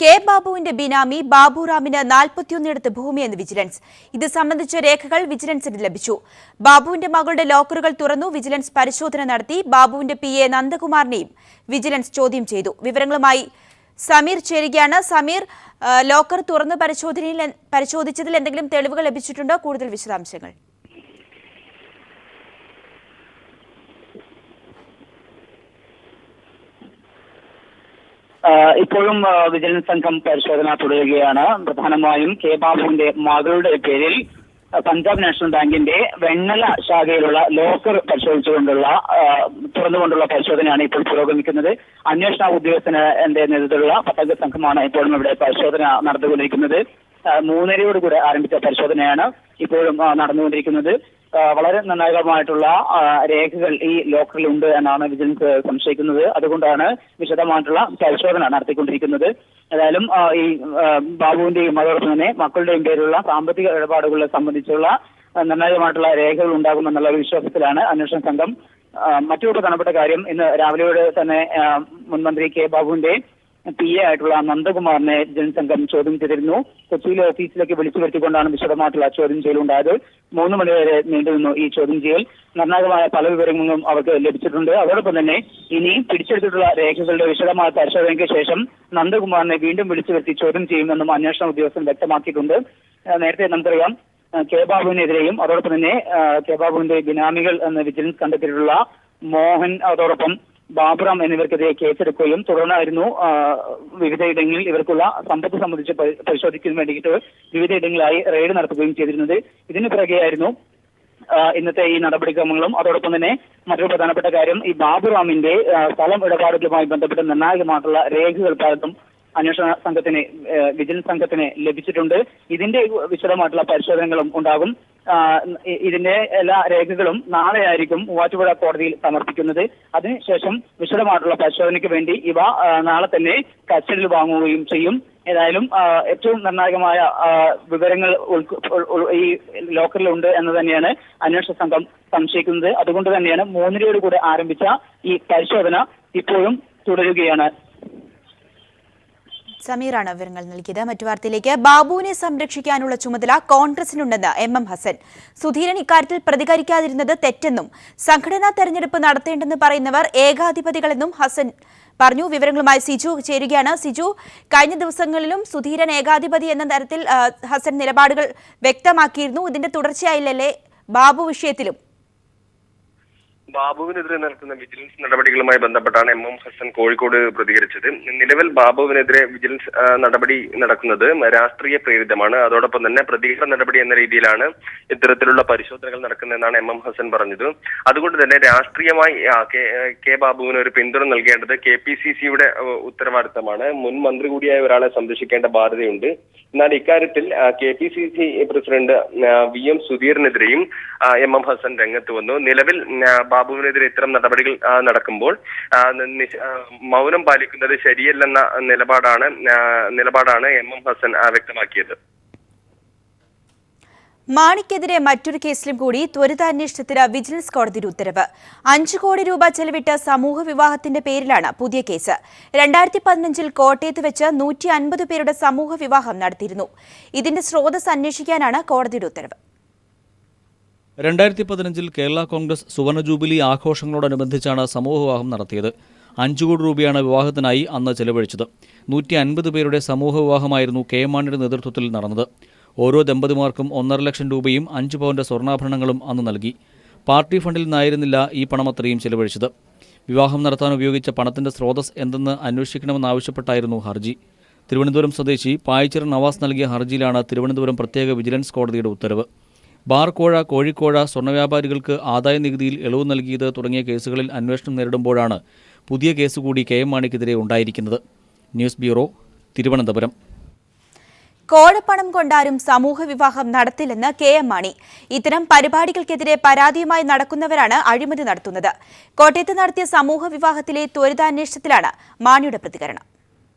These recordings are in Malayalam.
കെ ബാബുവിന്റെ ബിനാമി ബാബുറാമിന് 41 ഭൂമിയെന്ന് വിജിലൻസ്. ഇത് സംബന്ധിച്ച രേഖകൾ വിജിലൻസിന് ലഭിച്ചു. ബാബുവിന്റെ മകളുടെ ലോക്കറുകൾ തുറന്നു വിജിലൻസ് പരിശോധന നടത്തി. ബാബുവിന്റെ PA നന്ദകുമാറിനെയും വിജിലൻസ് ചോദ്യം ചെയ്തു. വിവരങ്ങളുമായി സമീർ ചേരുകയാണ്. സമീർ, ലോക്കർ തുറന്ന് പരിശോധിച്ചതിൽ എന്തെങ്കിലും തെളിവുകൾ ലഭിച്ചിട്ടുണ്ടോ? കൂടുതൽ വിശദാംശങ്ങൾ. ഇപ്പോഴും വിജിലൻസ് സംഘം പരിശോധന തുടരുകയാണ്. പ്രധാനമായും കെ ബാബുവിന്റെ മകളുടെ പേരിൽ പഞ്ചാബ് നാഷണൽ ബാങ്കിന്റെ വെണ്ണല ശാഖയിലുള്ള ലോക്കർ തുറന്നുകൊണ്ടുള്ള പരിശോധനയാണ് ഇപ്പോൾ പുരോഗമിക്കുന്നത്. അന്വേഷണ ഉദ്യോഗസ്ഥന്റെ നേതൃത്വത്തിലുള്ള പത്തംഗ സംഘമാണ് ഇപ്പോഴും ഇവിടെ പരിശോധന നടന്നുകൊണ്ടിരിക്കുന്നത്. 3:30 ആരംഭിച്ച പരിശോധനയാണ് ഇപ്പോഴും നടന്നുകൊണ്ടിരിക്കുന്നത്. വളരെ നിർണായകമായിട്ടുള്ള രേഖകൾ ഈ ലോക്കറിലുണ്ട് എന്നാണ് വിജിലൻസ് സംശയിക്കുന്നത്. അതുകൊണ്ടാണ് വിശദമായിട്ടുള്ള പരിശോധന നടത്തിക്കൊണ്ടിരിക്കുന്നത്. ഏതായാലും ഈ ബാബുവിന്റെയും അതോടൊപ്പം തന്നെ മക്കളുടെയും പേരിലുള്ള സാമ്പത്തിക ഇടപാടുകളെ സംബന്ധിച്ചുള്ള നിർണായകമായിട്ടുള്ള രേഖകൾ ഉണ്ടാകുമെന്നുള്ള വിശ്വാസത്തിലാണ് അന്വേഷണ സംഘം. മറ്റൊരു പ്രധാനപ്പെട്ട കാര്യം, ഇന്ന് രാവിലെയോടെ തന്നെ മുൻമന്ത്രി കെ ബാബുവിന്റെ PA ആയിട്ടുള്ള നന്ദകുമാറിനെ വിജിലൻസ് സംഘം ചോദ്യം ചെയ്തിരുന്നു. കൊച്ചിയിലെ ഓഫീസിലേക്ക് വിളിച്ചു വരുത്തിക്കൊണ്ടാണ് വിശദമായിട്ടുള്ള ചോദ്യം ചെയ്യലുണ്ടായത്. 3 മണി വരെ നീണ്ടുനിന്നു ഈ ചോദ്യം ചെയ്യൽ. നിർണായകമായ പല വിവരങ്ങളും അവർക്ക് ലഭിച്ചിട്ടുണ്ട്. അതോടൊപ്പം തന്നെ ഇനി പിടിച്ചെടുത്തിട്ടുള്ള രേഖകളുടെ വിശദമായ പരിശോധനയ്ക്ക് ശേഷം നന്ദകുമാറിനെ വീണ്ടും വിളിച്ചു വരുത്തി ചോദ്യം ചെയ്യുമെന്നും അന്വേഷണ ഉദ്യോഗസ്ഥൻ വ്യക്തമാക്കിയിട്ടുണ്ട്. നേരത്തെ നമുക്കറിയാം, കെ ബാബുവിനെതിരെയും അതോടൊപ്പം തന്നെ കെ ബാബുവിന്റെ ബിനാമികൾ എന്ന് വിജിലൻസ് കണ്ടെത്തിയിട്ടുള്ള മോഹൻ അതോടൊപ്പം ബാബുറാം എന്നിവർക്കെതിരെ കേസെടുക്കുകയും തുടർന്നായിരുന്നു വിവിധയിടങ്ങളിൽ ഇവർക്കുള്ള സമ്പത്ത് സംബന്ധിച്ച് പരിശോധിക്കാൻ വേണ്ടിയിട്ട് വിവിധയിടങ്ങളിലായി റെയ്ഡ് നടത്തുകയും ചെയ്തിരുന്നത്. ഇതിന് പിറകെയായിരുന്നു ഇന്നത്തെ ഈ നടപടിക്രമങ്ങളും. അതോടൊപ്പം തന്നെ മറ്റൊരു പ്രധാനപ്പെട്ട കാര്യം, ഈ ബാബുറാമിന്റെ സ്ഥലം ഇടപാടുകളുമായി ബന്ധപ്പെട്ട നിർണായകമായിട്ടുള്ള രേഖകൾ പലതും അന്വേഷണ സംഘത്തിന് വിജിലൻസ് സംഘത്തിന് ലഭിച്ചിട്ടുണ്ട്. ഇതിന്റെ വിശദമായിട്ടുള്ള പരിശോധനകളും ഉണ്ടാകും. ഇതിന്റെ എല്ലാ രേഖകളും നാളെയായിരിക്കും മൂവാറ്റുപുഴ കോടതിയിൽ സമർപ്പിക്കുന്നത്. അതിനുശേഷം വിശദമായിട്ടുള്ള പരിശോധനയ്ക്ക് വേണ്ടി ഇവ നാളെ തന്നെ കസ്റ്റഡിയിൽ വാങ്ങുകയും ചെയ്യും. ഏതായാലും ഏറ്റവും നിർണായകമായ വിവരങ്ങൾ ഈ ലോക്കറിലുണ്ട് എന്ന് തന്നെയാണ് അന്വേഷണ സംഘം സംശയിക്കുന്നത്. അതുകൊണ്ട് തന്നെയാണ് 3:30 ആരംഭിച്ച ഈ പരിശോധന ഇപ്പോഴും തുടരുകയാണ്. സമീറാണ് വിവരങ്ങൾ നൽകിയത്. മറ്റു വാർത്തയിലേക്ക്. ബാബുവിനെ സംരക്ഷിക്കാനുള്ള ചുമതല കോൺഗ്രസിനുണ്ടെന്ന് MM ഹസൻ. സുധീരൻ ഇക്കാര്യത്തിൽ പ്രതികരിക്കാതിരുന്നത് തെറ്റെന്നും സംഘടനാ തെരഞ്ഞെടുപ്പ് നടത്തേണ്ടെന്ന് പറയുന്നവർ ഏകാധിപതികളെന്നും ഹസൻ പറഞ്ഞു. വിവരങ്ങളുമായി സിജു ചേരുകയാണ്. സിജു, കഴിഞ്ഞ ദിവസങ്ങളിലും സുധീരൻ ഏകാധിപതി എന്ന തരത്തിൽ ഹസൻ നിലപാടുകൾ വ്യക്തമാക്കിയിരുന്നു. ഇതിന്റെ തുടർച്ചയായില്ലല്ലേ ബാബു വിഷയത്തിലും? ബാബുവിനെതിരെ നടത്തുന്ന വിജിലൻസ് നടപടികളുമായി ബന്ധപ്പെട്ടാണ് MM ഹസൻ കോഴിക്കോട് പ്രതികരിച്ചത്. നിലവിൽ ബാബുവിനെതിരെ വിജിലൻസ് നടപടി നടക്കുന്നത് രാഷ്ട്രീയ പ്രേരിതമാണ്. അതോടൊപ്പം തന്നെ പ്രതികരണ നടപടി എന്ന രീതിയിലാണ് ഇത്തരത്തിലുള്ള പരിശോധനകൾ നടക്കുന്നതെന്നാണ് MM ഹസൻ പറഞ്ഞത്. അതുകൊണ്ട് തന്നെ രാഷ്ട്രീയമായി കെ ബാബുവിന് ഒരു പിന്തുണ നൽകേണ്ടത് KPCCയുടെ ഉത്തരവാദിത്തമാണ്. മുൻ മന്ത്രി കൂടിയായ ഒരാളെ സംരക്ഷിക്കേണ്ട ബാധ്യതയുണ്ട്. എന്നാൽ ഇക്കാര്യത്തിൽ KPCC പ്രസിഡന്റ് VM സുധീറിനെതിരെയും MM ഹസൻ രംഗത്ത് വന്നു. നിലവിൽ ബാബുവിനെതിരെ ഇത്തരം നടപടികൾ നടക്കുമ്പോൾ മൗനം പാലിക്കുന്നത് ശരിയല്ലെന്ന നിലപാടാണ് MM ഹസൻ വ്യക്തമാക്കിയത്. മാണിക്കെതിരെ മറ്റൊരു കേസിലും കൂടി ത്വരിതാന്വേഷണത്തിന് വിജിലൻസ് കോടതിയുടെ ഉത്തരവ്. 5 കോടി രൂപ ചെലവിട്ട സമൂഹ വിവാഹത്തിന്റെ പേരിലാണ് പുതിയ കേസ്. 2015 കോട്ടയത്ത് വെച്ച് 150 പേരുടെ സമൂഹ വിവാഹം നടത്തിയിരുന്നു. ഇതിന്റെ സ്രോതസ് അന്വേഷിക്കാനാണ് കോടതിയുടെ ഉത്തരവ്. 2015 കേരള കോൺഗ്രസ് സുവർണ ജൂബിലി ആഘോഷങ്ങളോടനുബന്ധിച്ചാണ് സമൂഹവിവാഹം നടത്തിയത്. 5 കോടി രൂപയാണ് വിവാഹത്തിനായി അന്ന് ചെലവഴിച്ചത്. 150 പേരുടെ സമൂഹ വിവാഹമായിരുന്നു കെ മാണിയുടെ നേതൃത്വത്തിൽ നടന്നത്. ഓരോ ദമ്പതിമാർക്കും 1.5 ലക്ഷം രൂപയും 5 പവന്റെ സ്വർണ്ണാഭരണങ്ങളും അന്ന് നൽകി. പാർട്ടി ഫണ്ടിൽ നിന്നായിരുന്നില്ല ഈ പണം അത്രയും ചെലവഴിച്ചത്. വിവാഹം നടത്താൻ ഉപയോഗിച്ച പണത്തിന്റെ സ്രോതസ് എന്തെന്ന് അന്വേഷിക്കണമെന്നാവശ്യപ്പെട്ടായിരുന്നു ഹർജി. തിരുവനന്തപുരം സ്വദേശി പായിച്ചിറ നവാസ് നൽകിയ ഹർജിയിലാണ് തിരുവനന്തപുരം പ്രത്യേക വിജിലൻസ് കോടതിയുടെ ഉത്തരവ്. ബാർ കോഴ, കോഴിക്കോഴ, സ്വർണ്ണവ്യാപാരികൾക്ക് ആദായ നികുതിയിൽ ഇളവ് നൽകിയത് തുടങ്ങിയ കേസുകളിൽ അന്വേഷണം നേരിടുമ്പോഴാണ് പുതിയ കേസ് കൂടി കെ മാണിക്കെതിരെ ഉണ്ടായിരിക്കുന്നത്. News bureau, Thiruvananthapuram. കോഴപ്പണം കൊണ്ടാരും സമൂഹ വിവാഹം നടത്തില്ലെന്ന് KM മാണി. ഇത്തരം പരിപാടികൾക്കെതിരെ പരാതിയുമായി നടക്കുന്നവരാണ് അഴിമതി നടത്തുന്നത്. കോട്ടയത്ത് നടത്തിയ സമൂഹ വിവാഹത്തിലെ ത്വരിതാന്വേഷണത്തിലാണ് മാണിയുടെ പ്രതികരണം.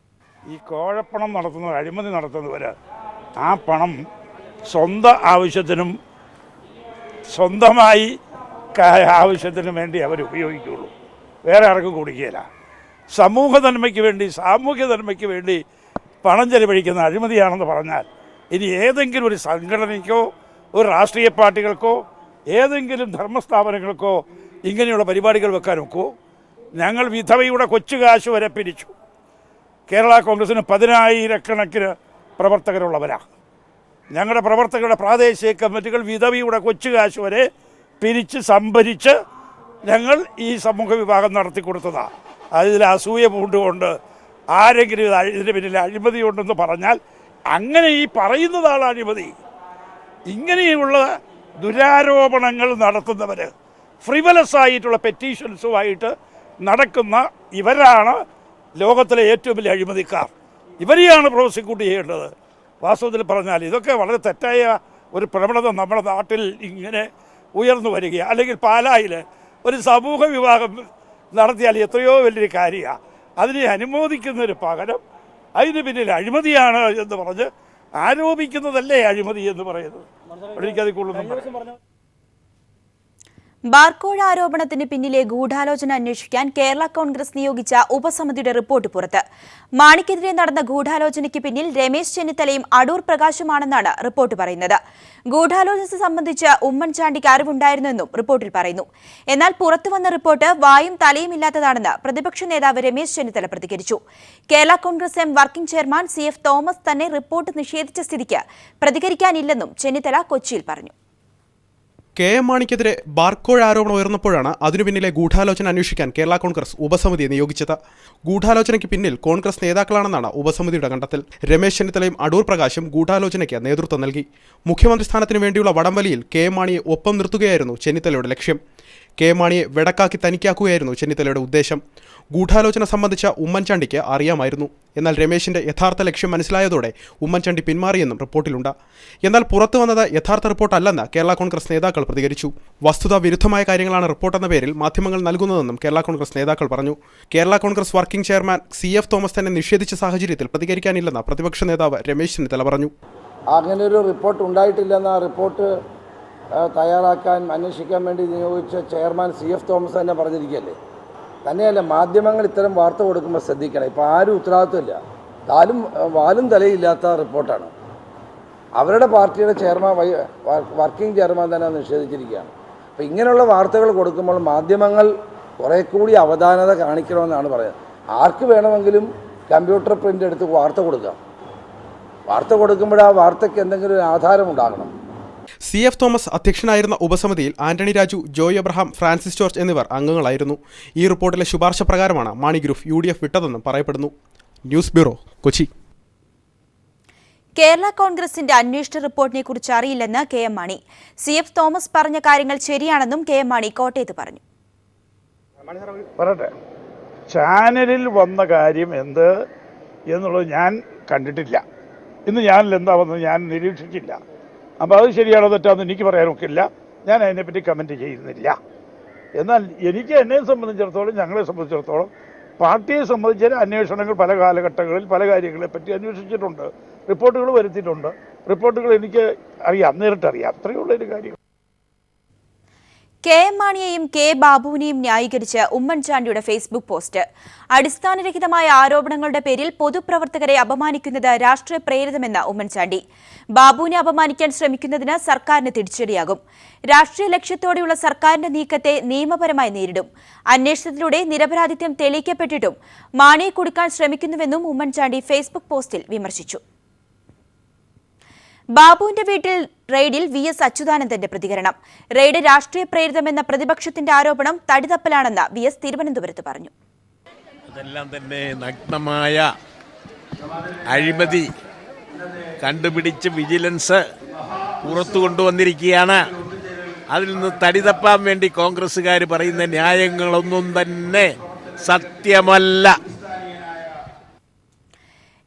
ഈ കോഴപ്പണം നടത്തുന്നവർ, അഴിമതി നടത്തുന്നവർ ആ പണം സ്വന്തം ആവശ്യത്തിനും സ്വന്തമായി ആവശ്യത്തിനും വേണ്ടി അവർ ഉപയോഗിക്കുകയുള്ളൂ. വേറെ ആർക്കും കൊടുക്കുകയില്ല. സമൂഹ നന്മയ്ക്ക് വേണ്ടി, സാമൂഹ്യ നന്മയ്ക്ക് വേണ്ടി പണം ചെലവഴിക്കുന്ന അഴിമതിയാണെന്ന് പറഞ്ഞാൽ ഇനി ഏതെങ്കിലും ഒരു സംഘടനയ്ക്കോ ഒരു രാഷ്ട്രീയ പാർട്ടികൾക്കോ ഏതെങ്കിലും ധർമ്മസ്ഥാപനങ്ങൾക്കോ ഇങ്ങനെയുള്ള പരിപാടികൾ വെക്കാൻ ഒക്കുമോ? ഞങ്ങൾ വിധവയുടെ കൊച്ചുകാശ് വരെ പിരിച്ചു. കേരള കോൺഗ്രസിന് 10,000-കണക്കിന് പ്രവർത്തകരുള്ളവരാണ്. ഞങ്ങളുടെ പ്രവർത്തകരുടെ പ്രാദേശിക കമ്മിറ്റികൾ വിധവയുടെ കൊച്ചുകാശ് വരെ പിരിച്ച് സംഭരിച്ച് ഞങ്ങൾ ഈ സമൂഹ വിഭാഗം നടത്തി കൊടുത്തതാണ്. അതിൽ അസൂയ പൂണ്ടുകൊണ്ട് ആരെങ്കിലും ഇതിന് പിന്നിൽ അഴിമതിയുണ്ടെന്ന് പറഞ്ഞാൽ അങ്ങനെ ഈ പറയുന്നതാണ് അഴിമതി. ഇങ്ങനെയുള്ള ദുരാരോപണങ്ങൾ നടത്തുന്നവർ, ഫ്രിവലസ് ആയിട്ടുള്ള പെറ്റീഷൻസുമായിട്ട് നടക്കുന്ന ഇവരാണ് ലോകത്തിലെ ഏറ്റവും വലിയ അഴിമതിക്കാർ. ഇവരെയാണ് പ്രോസിക്യൂട്ട് ചെയ്യേണ്ടത്. വാസ്തവത്തിൽ പറഞ്ഞാൽ ഇതൊക്കെ വളരെ തെറ്റായ ഒരു പ്രവണത നമ്മുടെ നാട്ടിൽ ഇങ്ങനെ ഉയർന്നു വരികയാണ്. അല്ലെങ്കിൽ പാലായിൽ ഒരു സമൂഹ വിവാഹം നടത്തിയാൽ എത്രയോ വലിയൊരു കാര്യമാണ്. അതിനെ അനുമോദിക്കുന്നതിന് പകരം അതിന് പിന്നിൽ അഴിമതിയാണ് എന്ന് പറഞ്ഞ് ആരോപിക്കുന്നതല്ലേ അഴിമതി എന്ന് പറയുന്നത്. എനിക്കതിൽ കൂടുതലൊന്നും ബാർക്കോഴ ആരോപണത്തിന് പിന്നിലെ ഗൂഢാലോചന അന്വേഷിക്കാൻ കേരള കോൺഗ്രസ് നിയോഗിച്ച ഉപസമിതിയുടെ റിപ്പോർട്ട് പുറത്ത്. മാണിക്കെതിരെ നടന്ന ഗൂഢാലോചനയ്ക്ക് പിന്നിൽ രമേശ് ചെന്നിത്തലയും അടൂർ പ്രകാശുമാണെന്നാണ് റിപ്പോർട്ട് പറയുന്നത്. ഗൂഢാലോചന സംബന്ധിച്ച് ഉമ്മൻചാണ്ടിക്ക് അറിവുണ്ടായിരുന്നെന്നും റിപ്പോർട്ടിൽ പറയുന്നു. എന്നാൽ പുറത്തുവന്ന റിപ്പോർട്ട് വായും തലയുമില്ലാത്തതാണെന്ന് പ്രതിപക്ഷ നേതാവ് രമേശ് ചെന്നിത്തല പ്രതികരിച്ചു. Kerala Congress am working chairman CF Thomas തന്നെ റിപ്പോർട്ട് നിഷേധിച്ച സ്ഥിതിക്ക് പ്രതികരിക്കാനില്ലെന്നും ചെന്നിത്തല കൊച്ചിയിൽ പറഞ്ഞു. KM മാണിക്കെതിരെ ബാർക്കോഴ ആരോപണം ഉയർന്നപ്പോഴാണ് അതിനു പിന്നിലെ ഗൂഢാലോചന അന്വേഷിക്കാൻ കേരള കോൺഗ്രസ് ഉപസമിതിയെ നിയോഗിച്ചത്. ഗൂഢാലോചനയ്ക്ക് പിന്നിൽ കോൺഗ്രസ് നേതാക്കളാണെന്നാണ് ഉപസമിതിയുടെ കണ്ടെത്തൽ. രമേശ് ചെന്നിത്തലയും അടൂർ പ്രകാശും ഗൂഢാലോചനയ്ക്ക് നേതൃത്വം നൽകി. മുഖ്യമന്ത്രി സ്ഥാനത്തിന് വേണ്ടിയുള്ള വടംവലിയിൽ KM മാണിയെ ഒപ്പം നിർത്തുകയായിരുന്നു ചെന്നിത്തലയുടെ ലക്ഷ്യം. KM മാണിയെ വെടക്കാക്കി തനിക്കാക്കുകയായിരുന്നു ചെന്നിത്തലയുടെ ഉദ്ദേശം. ഗൂഢാലോചന സംബന്ധിച്ച ഉമ്മൻചാണ്ടിക്ക് അറിയാമായിരുന്നു. എന്നാൽ രമേശിന്റെ യഥാർത്ഥ ലക്ഷ്യം മനസ്സിലായതോടെ ഉമ്മൻചാണ്ടി പിന്മാറിയെന്നും റിപ്പോർട്ടിലുണ്ട്. എന്നാൽ പുറത്തു വന്നത് യഥാർത്ഥ റിപ്പോർട്ടല്ലെന്ന് കേരള കോൺഗ്രസ് നേതാക്കൾ പ്രതികരിച്ചു. വസ്തുതാ വിരുദ്ധമായ കാര്യങ്ങളാണ് റിപ്പോർട്ടെന്ന പേരിൽ മാധ്യമങ്ങൾ നൽകുന്നതെന്നും കേരള കോൺഗ്രസ് നേതാക്കൾ പറഞ്ഞു. Kerala Congress working chairman CF Thomas തന്നെ നിഷേധിച്ച സാഹചര്യത്തിൽ പ്രതികരിക്കാനില്ലെന്ന് പ്രതിപക്ഷ നേതാവ് രമേശ് ചെന്നിത്തല പറഞ്ഞു. അങ്ങനെയൊരു റിപ്പോർട്ട് ഉണ്ടായിട്ടില്ലെന്ന റിപ്പോർട്ട് തയ്യാറാക്കാൻ അന്വേഷിക്കാൻ വേണ്ടി നിയോഗിച്ച ചെയർമാൻ CF തോമസ് തന്നെ പറഞ്ഞിരിക്കുകയല്ലേ. തന്നെയല്ല, മാധ്യമങ്ങൾ ഇത്തരം വാർത്ത കൊടുക്കുമ്പോൾ ശ്രദ്ധിക്കണം. ഇപ്പോൾ ആരും ഉത്തരവാദിത്വമില്ല, വാലും തലയില്ലാത്ത റിപ്പോർട്ടാണ്. അവരുടെ പാർട്ടിയുടെ വർക്കിംഗ് ചെയർമാൻ തന്നെ നിഷേധിച്ചിരിക്കുകയാണ്. അപ്പോൾ ഇങ്ങനെയുള്ള വാർത്തകൾ കൊടുക്കുമ്പോൾ മാധ്യമങ്ങൾ കുറേ കൂടി അവധാനത കാണിക്കണമെന്നാണ് പറയുന്നത്. ആർക്ക് വേണമെങ്കിലും കമ്പ്യൂട്ടർ പ്രിൻ്റ് എടുത്ത് വാർത്ത കൊടുക്കാം. വാർത്ത കൊടുക്കുമ്പോൾ ആ വാർത്തയ്ക്ക് എന്തെങ്കിലും ഒരു ആധാരം ഉണ്ടാകണം. CF തോമസ് അധ്യക്ഷനായിരുന്ന ഉപസമിതിയിൽ Antony Raju, Joy Abraham, Francis George എന്നിവർ അംഗങ്ങളായിരുന്നു. ഈ റിപ്പോർട്ടിലെ ശുപാർശ പ്രകാരമാണ് മാണി ഗ്രൂപ്പ് UDF വിട്ടതെന്നും പറയപ്പെടുന്നു. News bureau, Kochi. കേരള കോൺഗ്രസിന്റെ അന്വേഷണ റിപ്പോർട്ടിനെ കുറിച്ച് അറിയില്ലെന്ന് KM മാണി. CF തോമസ് പറഞ്ഞ കാര്യങ്ങൾ ശരിയാണെന്നും KM മാണി കോട്ടയത്ത് പറഞ്ഞു. പറയട്ടെ, ചാനലിൽ വന്ന കാര്യം എന്ത് എന്നുള്ളത് ഞാൻ കണ്ടിട്ടില്ല. ഇന്ന് ചാനൽ എന്താ വന്നത് ഞാൻ നിരീക്ഷിച്ചില്ല. അപ്പോൾ അത് ശരിയാണോ തെറ്റാന്ന് എനിക്ക് പറയാനൊക്കില്ല. ഞാൻ അതിനെപ്പറ്റി കമൻറ്റ് ചെയ്യുന്നില്ല. എന്നാൽ എന്നെ സംബന്ധിച്ചിടത്തോളം, ഞങ്ങളെ സംബന്ധിച്ചിടത്തോളം, പാർട്ടിയെ സംബന്ധിച്ച അന്വേഷണങ്ങൾ പല കാലഘട്ടങ്ങളിൽ പല കാര്യങ്ങളെപ്പറ്റി അന്വേഷിച്ചിട്ടുണ്ട്, റിപ്പോർട്ടുകൾ വരുത്തിയിട്ടുണ്ട്. റിപ്പോർട്ടുകൾ എനിക്ക് അറിയാം, നേരിട്ടറിയാം. അത്രയേ ഉള്ളൊരു കാര്യം. KM മാണിയെയും K ബാബുവിനെയും ന്യായീകരിച്ച് ഉമ്മൻചാണ്ടിയുടെ ഫേസ്ബുക്ക് പോസ്റ്റ്. അടിസ്ഥാനരഹിതമായ ആരോപണങ്ങളുടെ പേരിൽ പൊതുപ്രവർത്തകരെ അപമാനിക്കുന്നത് രാഷ്ട്രീയ പ്രേരിതമെന്ന ഉമ്മൻചാണ്ടി. ബാബുവിനെ അപമാനിക്കാൻ ശ്രമിക്കുന്നതിന് സർക്കാരിന് തിരിച്ചടിയാകും. രാഷ്ട്രീയ ലക്ഷ്യത്തോടെയുള്ള സർക്കാരിന്റെ നീക്കത്തെ നിയമപരമായി നേരിടും. അന്വേഷണത്തിലൂടെ നിരപരാധിത്വം തെളിയിക്കപ്പെട്ടിട്ടും മാണിയെ കൊടുക്കാൻ ശ്രമിക്കുന്നുവെന്നും ഉമ്മൻചാണ്ടി ഫേസ്ബുക്ക് പോസ്റ്റിൽ വിമർശിച്ചു. ബാബുവിന്റെ വീട്ടിൽ റെയ്ഡിൽ VS അച്യുതാനന്ദന്റെ പ്രതികരണം. റെയ്ഡ് രാഷ്ട്രീയ പ്രേരിതമെന്ന പ്രതിപക്ഷത്തിന്റെ ആരോപണം തടിതപ്പലാണെന്ന് VS തിരുവനന്തപുരത്ത് പറഞ്ഞു. അതെല്ലാം തന്നെ നഗ്നമായ അഴിമതി കണ്ടുപിടിച്ച് വിജിലൻസ് പുറത്തു കൊണ്ടുവന്നിരിക്കുകയാണ്. അതിൽ നിന്ന് തടിതപ്പാൻ വേണ്ടി കോൺഗ്രസ്സുകാർ പറയുന്ന ന്യായങ്ങളൊന്നും തന്നെ സത്യമല്ല.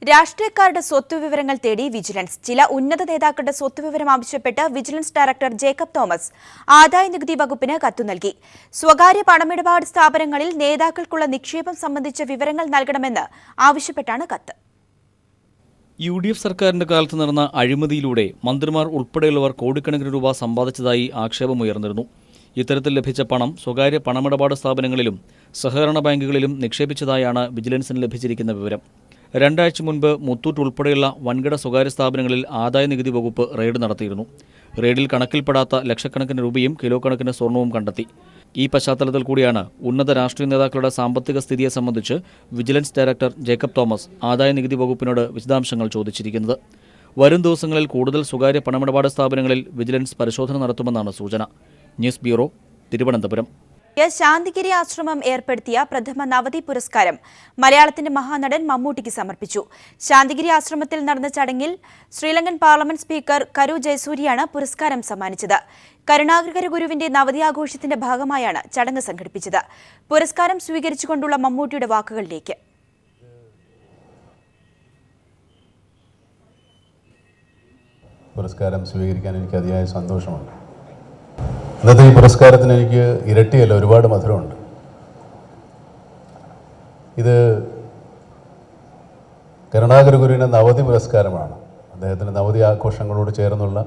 രാഷ്ട്രീയക്കാരുടെ സ്വത്തുവിവരങ്ങൾ തേടി വിജിലൻസ്. ചില ഉന്നത നേതാക്കളുടെ സ്വത്തുവിവരം ആവശ്യപ്പെട്ട് വിജിലൻസ് ഡയറക്ടർ ജേക്കബ് തോമസ് ആദായനികുതി വകുപ്പിന് കത്തു നൽകി. സ്വകാര്യ പണമിടപാട് സ്ഥാപനങ്ങളിൽ നേതാക്കൾക്കുള്ള നിക്ഷേപം സംബന്ധിച്ച വിവരങ്ങൾ നൽകണമെന്ന് ആവശ്യപ്പെട്ടാണ് കത്ത്. UDF സർക്കാരിന്റെ കാലത്ത് നടന്ന അഴിമതിയിലൂടെ മന്ത്രിമാർ ഉൾപ്പെടെയുള്ളവർ കോടിക്കണക്കിന് രൂപ സമ്പാദിച്ചതായി ആക്ഷേപമുയർന്നിരുന്നു. ഇത്തരത്തിൽ ലഭിച്ച പണം സ്വകാര്യ പണമിടപാട് സ്ഥാപനങ്ങളിലും സഹകരണ ബാങ്കുകളിലും നിക്ഷേപിച്ചതായാണ് വിജിലൻസിന് ലഭിച്ചിരിക്കുന്ന വിവരം. രണ്ടാഴ്ച മുൻപ് മുത്തൂറ്റ് ഉൾപ്പെടെയുള്ള വൻകിട സ്വകാര്യ സ്ഥാപനങ്ങളിൽ ആദായനികുതി വകുപ്പ് റെയ്ഡ് നടത്തിയിരുന്നു. റെയ്ഡിൽ കണക്കിൽപ്പെടാത്ത ലക്ഷക്കണക്കിന് രൂപയും കിലോ കണക്കിന് സ്വർണവും കണ്ടെത്തി. ഈ പശ്ചാത്തലത്തിൽ കൂടിയാണ് ഉന്നത രാഷ്ട്രീയ നേതാക്കളുടെ സാമ്പത്തിക സ്ഥിതിയെ സംബന്ധിച്ച് വിജിലൻസ് ഡയറക്ടർ ജേക്കബ് തോമസ് ആദായനികുതി വകുപ്പിനോട് വിശദാംശങ്ങൾ ചോദിച്ചിരിക്കുന്നത്. വരും ദിവസങ്ങളിൽ കൂടുതൽ സ്വകാര്യ പണമിടപാട് സ്ഥാപനങ്ങളിൽ വിജിലൻസ് പരിശോധന നടത്തുമെന്നാണ് സൂചന. News bureau, Thiruvananthapuram. ശാന്തിഗിരി ആശ്രമം ഏർപ്പെടുത്തിയ പ്രഥമ നവതി പുരസ്കാരം മലയാളത്തിന്റെ മഹാനടൻ മമ്മൂട്ടിക്ക് സമർപ്പിച്ചു. ശാന്തിഗിരി ആശ്രമത്തിൽ നടന്ന ചടങ്ങിൽ ശ്രീലങ്കൻ പാർലമെന്റ് സ്പീക്കർ കരു ജയസൂര്യയാണ് പുരസ്കാരം സമ്മാനിച്ചത്. കരുണാകര ഗുരുവിന്റെ നവതി ആഘോഷത്തിന്റെ ഭാഗമായാണ് ചടങ്ങ് സംഘടിപ്പിച്ചത്. പുരസ്കാരം സ്വീകരിച്ചുകൊണ്ടുള്ള മമ്മൂട്ടിയുടെ വാക്കുകളിലേക്ക്. പുരസ്കാരം സ്വീകരിക്കാൻ എനിക്ക് അതിയായ സന്തോഷമുണ്ട്. ഇന്നത്തെ ഈ പുരസ്കാരത്തിന് എനിക്ക് ഇരട്ടിയല്ല, ഒരുപാട് മധുരമുണ്ട്. ഇത് കരുണാകര ഗുരുവിൻ്റെ നവതി പുരസ്കാരമാണ്. അദ്ദേഹത്തിൻ്റെ നവതി ആഘോഷങ്ങളോട് ചേർന്നുള്ള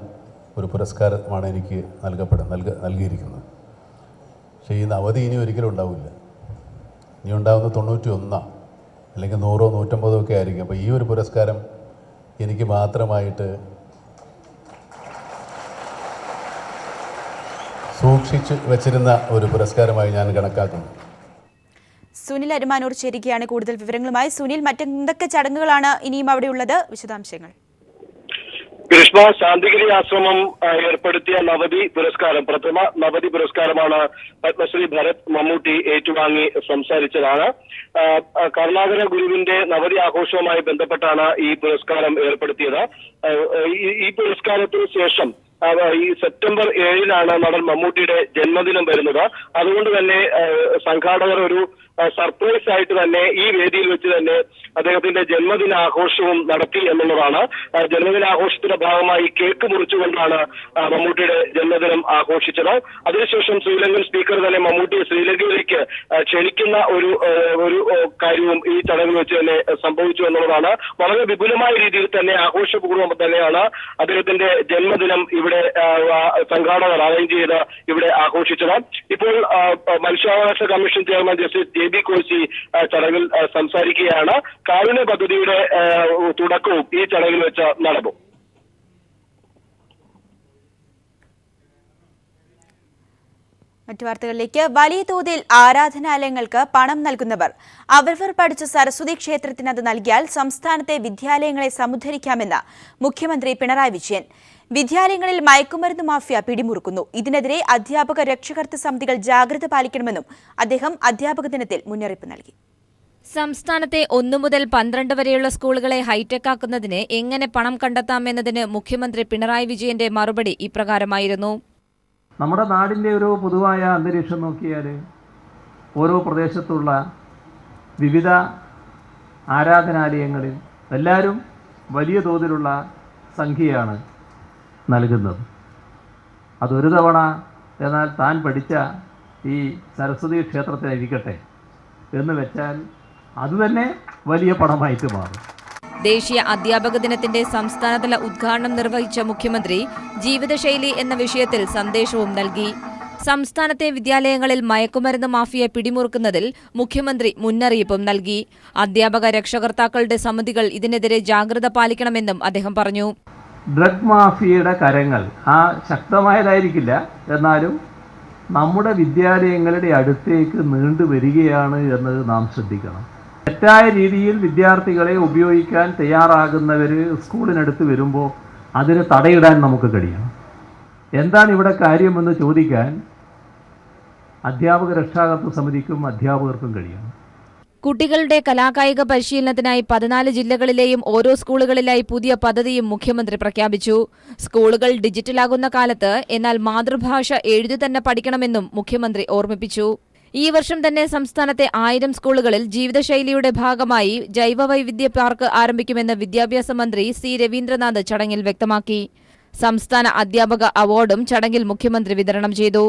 ഒരു പുരസ്കാരമാണ് എനിക്ക് നൽകിയിരിക്കുന്നത്. പക്ഷേ ഈ നവതി ഇനി ഒരിക്കലും ഉണ്ടാവില്ല. ഇനി ഉണ്ടാകുന്ന 91 അല്ലെങ്കിൽ 100 150 ഒക്കെ ആയിരിക്കും. അപ്പോൾ ഈ ഒരു പുരസ്കാരം എനിക്ക് മാത്രമായിട്ട് സൂക്ഷിച്ച് വച്ചിരുന്ന ഒരു പുരസ്കാരമായി ഞാൻ കണക്കാക്കുന്നു. സുനിൽ അരുമാനൂർ ചേരുകയാണ് കൂടുതൽ വിവരങ്ങളുമായി. സുനിൽ, മറ്റെന്തൊക്കെ ചടങ്ങുകളാണ് ഇനിയും അവിടെയുള്ളത്? വിശദാംശങ്ങൾ. ഗ്രീഷ്മ, ശാന്തിഗിരി ആശ്രമം ഏർപ്പെടുത്തിയ നവതി പുരസ്കാരം, പ്രഥമ നവതി പുരസ്കാരമാണ് പത്മശ്രീ ഭരത് മമ്മൂട്ടി ഏറ്റുവാങ്ങി സംസാരിച്ചതാണ്. കരുണാകര ഗുരുവിന്റെ നവതി ആഘോഷവുമായി ബന്ധപ്പെട്ടാണ് ഈ പുരസ്കാരം ഏർപ്പെടുത്തിയത്. ഈ പുരസ്കാരത്തിന് ശേഷം ഈ സെപ്റ്റംബർ 7-നാണ് നടൻ മമ്മൂട്ടിയുടെ ജന്മദിനം വരുന്നത്. അതുകൊണ്ട് തന്നെ സംഘാടകർ ഒരു സർപ്രൈസ് ആയിട്ട് തന്നെ ഈ വേദിയിൽ വെച്ച് തന്നെ അദ്ദേഹത്തിന്റെ ജന്മദിനാഘോഷവും നടത്തി എന്നുള്ളതാണ്. ജന്മദിനാഘോഷത്തിന്റെ ഭാഗമായി കേക്ക് മുറിച്ചുകൊണ്ടാണ് മമ്മൂട്ടിയുടെ ജന്മദിനം ആഘോഷിച്ചത്. അതിനുശേഷം ശ്രീലങ്കൻ സ്പീക്കർ തന്നെ മമ്മൂട്ടിയെ ശ്രീലങ്കയിലേക്ക് ക്ഷണിക്കുന്ന ഒരു കാര്യവും ഈ ചടങ്ങിൽ വെച്ച് തന്നെ സംഭവിച്ചു എന്നുള്ളതാണ്. വളരെ വിപുലമായ രീതിയിൽ തന്നെ ആഘോഷപൂർവ്വം തന്നെയാണ് അദ്ദേഹത്തിന്റെ ജന്മദിനം ഇവിടെ സംഘാടകർ അറേഞ്ച് ചെയ്ത് ഇവിടെ ആഘോഷിച്ചത്. ഇപ്പോൾ മനുഷ്യാവകാശ commission chairman justice JB Koshy ചടങ്ങിൽ സംസാരിക്കുകയാണ്. കാരുണ്യ പദ്ധതിയുടെ തുടക്കവും ഈ ചടങ്ങിൽ വെച്ച് നടന്നു. മറ്റു വാർത്തകളിലേക്ക്. വലിയ തോതിൽ ആരാധനാലയങ്ങൾക്ക് പണം നൽകുന്നവർ അവരവർ പഠിച്ച സരസ്വതി ക്ഷേത്രത്തിന് അത് നൽകിയാൽ സംസ്ഥാനത്തെ വിദ്യാലയങ്ങളെ സമുദ്ധരിക്കാമെന്ന് മുഖ്യമന്ത്രി പിണറായി വിജയൻ. വിദ്യാലയങ്ങളിൽ മയക്കുമരുന്ന് മാഫിയ പിടിമുറുക്കുന്നു. ഇതിനെതിരെ അധ്യാപക രക്ഷകർതൃ സമിതികൾ ജാഗ്രത പാലിക്കണമെന്നും അദ്ദേഹം അധ്യാപക ദിനത്തിൽ മുന്നറിയിപ്പ് നൽകി. സംസ്ഥാനത്തെ 1 മുതൽ 12 വരെയുള്ള സ്കൂളുകളെ ഹൈടെക് ആക്കുന്നതിന് എങ്ങനെ പണം കണ്ടെത്താമെന്നതിന് മുഖ്യമന്ത്രി പിണറായി വിജയന്റെ മറുപടി ഇപ്രകാരമായിരുന്നു. നമ്മുടെ നാടിൻ്റെ ഒരു പൊതുവായ അന്തരീക്ഷം നോക്കിയാൽ ഓരോ പ്രദേശത്തുള്ള വിവിധ ആരാധനാലയങ്ങളിൽ എല്ലാവരും വലിയ തോതിലുള്ള സംഖ്യയാണ് നൽകുന്നത്. അതൊരു തവണ എന്നാൽ താൻ പഠിച്ച ഈ സരസ്വതി ക്ഷേത്രത്തിലിരിക്കട്ടെ എന്ന് വെച്ചാൽ അതുതന്നെ വലിയ പണമായിട്ട് മാറും. ദേശീയ അധ്യാപക ദിനത്തിന്റെ സംസ്ഥാനതല ഉദ്ഘാടനം നിർവഹിച്ച മുഖ്യമന്ത്രി ജീവിതശൈലി എന്ന വിഷയത്തിൽ സന്ദേശവും നൽകി. സംസ്ഥാനത്തെ വിദ്യാലയങ്ങളിൽ മയക്കുമരുന്ന് മാഫിയ പിടിമുറുക്കുന്നതിൽ മുഖ്യമന്ത്രി മുന്നറിയിപ്പും നൽകി. അധ്യാപക രക്ഷകർത്താക്കളുടെ സമിതികൾ ഇതിനെതിരെ ജാഗ്രത പാലിക്കണമെന്നും അദ്ദേഹം പറഞ്ഞു. ഡ്രഗ് മാഫിയയുടെ കരങ്ങൾ ശക്തമായതായിരിക്കില്ല, എന്നാലും നമ്മുടെ വിദ്യാലയങ്ങളുടെ അടുത്തേക്ക് നീണ്ടുവരികയാണ് എന്നത് നാം ശ്രദ്ധിക്കണം. തെറ്റായ രീതിയിൽ വിദ്യാർത്ഥികളെ ഉപയോഗിക്കാൻ തയ്യാറാകുന്നവർ സ്കൂളിനടുത്ത് വരുമ്പോൾ അതിന് തടയിടാൻ നമുക്ക് കഴിയണം. എന്താണ് ഇവിടെ കാര്യമെന്ന് ചോദിക്കാൻ അധ്യാപക രക്ഷാകർതൃ സമിതിക്കും അധ്യാപകർക്കും കഴിയണം. കുട്ടികളുടെ കലാകായിക പരിശീലനത്തിനായി 14 ജില്ലകളിലെയും ഓരോ സ്കൂളുകളിലായി പുതിയ പദ്ധതിയും മുഖ്യമന്ത്രി പ്രഖ്യാപിച്ചു. സ്കൂളുകൾ ഡിജിറ്റലാകുന്ന കാലത്ത് എന്നാൽ മാതൃഭാഷ എഴുതി തന്നെ പഠിക്കണമെന്നും മുഖ്യമന്ത്രി ഓർമ്മിപ്പിച്ചു. ഈ വർഷം തന്നെ സംസ്ഥാനത്തെ 1000 സ്കൂളുകളിൽ ജീവിതശൈലിയുടെ ഭാഗമായി ജൈവവൈവിധ്യ പാർക്ക് ആരംഭിക്കുമെന്ന് വിദ്യാഭ്യാസ മന്ത്രി C. രവീന്ദ്രനാഥ് ചടങ്ങിൽ വ്യക്തമാക്കി. സംസ്ഥാന അധ്യാപക അവാർഡും ചടങ്ങിൽ മുഖ്യമന്ത്രി വിതരണം ചെയ്തു.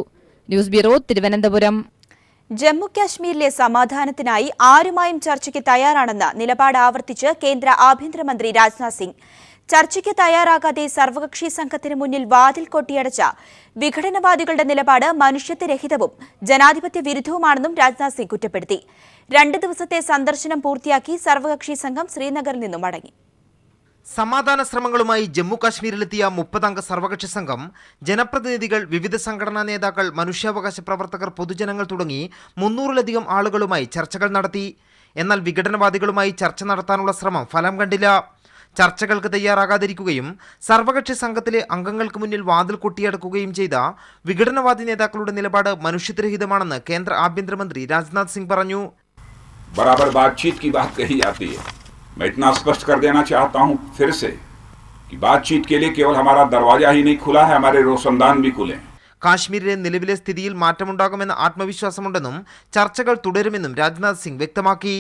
News bureau, Thiruvananthapuram. ജമ്മു കാശ്മീരിലെ സമാധാനത്തിനായി ആരുമായും ചർച്ചയ്ക്ക് തയ്യാറാണെന്ന് നിലപാട് ആവർത്തിച്ച് കേന്ദ്ര ആഭ്യന്തരമന്ത്രി രാജ്നാഥ് സിംഗ്. ചർച്ചയ്ക്ക് തയ്യാറാകാതെ സർവകക്ഷി സംഘത്തിന് മുന്നിൽ വാതിൽ കൊട്ടിയടച്ച വിഘടനവാദികളുടെ നിലപാട് മനുഷ്യത്വരഹിതവും ജനാധിപത്യ വിരുദ്ധവുമാണെന്നും രാജ്നാഥ് സിംഗ് കുറ്റപ്പെടുത്തി. 2 ദിവസത്തെ സന്ദർശനം പൂർത്തിയാക്കി സർവകക്ഷി സംഘം ശ്രീനഗറിൽ നിന്നും മടങ്ങി. സമാധാന ശ്രമങ്ങളുമായി ജമ്മു കാശ്മീരിലെത്തിയ 30-അംഗ സർവകക്ഷി സംഘം ജനപ്രതിനിധികൾ, വിവിധ സംഘടനാ നേതാക്കൾ, മനുഷ്യാവകാശ പ്രവർത്തകർ, പൊതുജനങ്ങൾ തുടങ്ങി 300-ലധികം ആളുകളുമായി ചർച്ചകൾ നടത്തി. എന്നാൽ വിഘടനവാദികളുമായി ചർച്ച നടത്താനുള്ള ശ്രമം ഫലം കണ്ടില്ല. ചർച്ചകൾക്ക് തയ്യാറാകാതിരിക്കുകയും സർവകക്ഷി സംഘത്തിലെ അംഗങ്ങൾക്ക് മുന്നിൽ വാതിൽ കൊട്ടിയടക്കുകയും ചെയ്ത വിഘടനവാദി നേതാക്കളുടെ നിലപാട് മനുഷ്യത്വരഹിതമാണെന്ന് കേന്ദ്ര ആഭ്യന്തരമന്ത്രി രാജ്നാഥ് സിംഗ് പറഞ്ഞു. बराबर बातचीत की बात कही जाती है. मैं इतना स्पष्ट कर देना चाहता हूं फिर से कि बातचीत के लिए केवल हमारा दरवाजा ही नहीं खुला है, हमारे रोशनदान भी खुले हैं. കാശ്മീരിലെ നിലവിലെ സ്ഥിതിയിൽ മാറ്റമുണ്ടാകുമെന്ന ആത്മവിശ്വാസമുണ്ടെന്നും ചർച്ചകൾ തുടരുമെന്നും രാജ്നാഥ് സിംഗ് വ്യക്തമാക്കി.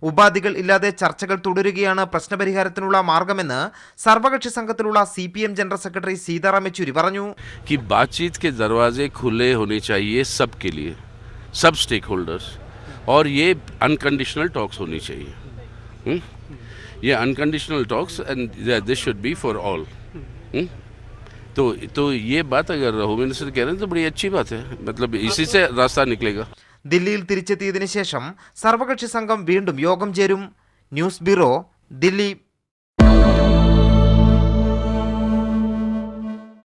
ഉപാധികൾ ഇല്ലാതെ ചർച്ചകൾ തുടരുകയാണ് പ്രശ്നപരിഹാരത്തിനുള്ള മാർഗമെന്ന് സർവകക്ഷി സംഘത്തിലുള്ള CPM general secretary Sitaram Yechury പറഞ്ഞു. कि बातचीत के दरवाजे खुले होने चाहिए सबके लिए, सब स्टेक होल्डर्स, और ये अनकंडीशनल टॉक्स होनी चाहिए. ये unconditional talks and this should be for all. तो ये बात अगर होम मिनिस्टर कह रहे हैं तो बड़ी अच्छी बात है, मतलब इसी से रास्ता निकलेगा. ദില്ലിയിൽ തിരിച്ചെത്തിയതിനു ശേഷം സർവകക്ഷി സംഘം വീണ്ടും യോഗം ചേരും. News bureau, Delhi.